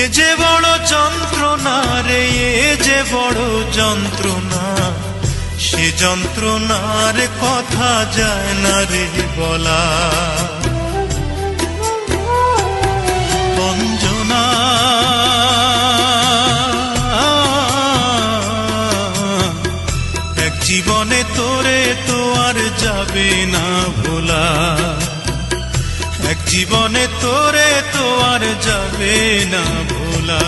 এ যে বড় যন্ত্রণা রে, এ যে বড় যন্ত্রণা, সে যন্ত্রণার কথা যায় না রে বলা। অঞ্জনা এক জীবনে তোরে তো আর যাবে না ভোলা, এক জীবনে তোরে তো আর যাবে না ভোলা।